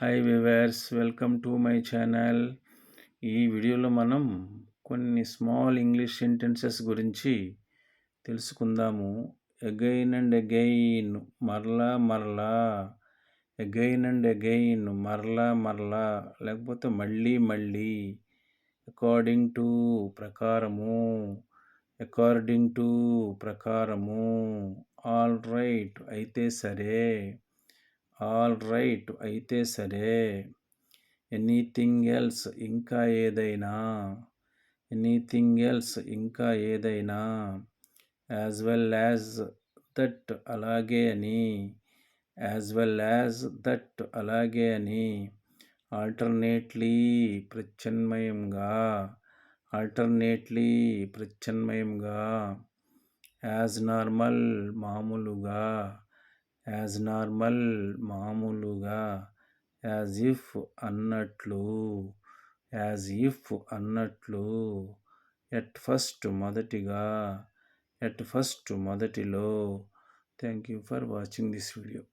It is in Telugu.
Hi viewers, welcome to my channel. ఈ వీడియోలో మనం కొన్ని స్మాల్ ఇంగ్లీష్ సెంటెన్సెస్ గురించి తెలుసుకుందాము. అగైన్ అండ్ అగైన్, మరలా మరలా. అగైన్ అండ్ అగైన్, మరలా మరలా, లేకపోతే మళ్ళీ మళ్ళీ. అకార్డింగ్ టు, ప్రకారము. అకార్డింగ్ టు, ప్రకారము. ఆల్ రైట్, అయితే సరే. ఆల్ రైట్, అయితే సరే. ఎనీథింగ్ ఎల్స్, ఇంకా ఏదైనా. ఎనీథింగ్ ఎల్స్, ఇంకా ఏదైనా. యాజ్ వెల్ యాజ్ దట్, అలాగే అని. యాజ్ వెల్ యాజ్ దట్, అలాగే అని. ఆల్టర్నేట్లీ, ప్రత్యామ్నాయంగా. ఆల్టర్నేట్లీ, ప్రత్యామ్నాయంగా. యాజ్ నార్మల్, మామూలుగా. యాజ్ నార్మల్, మామూలుగా. యాజ్ ఇఫ్, అన్నట్లు. యాజ్ ఇఫ్, అన్నట్లు. ఎట్ ఫస్ట్, మొదటిగా. ఎట్ ఫస్ట్, మొదటిలో. Thank you for watching this video.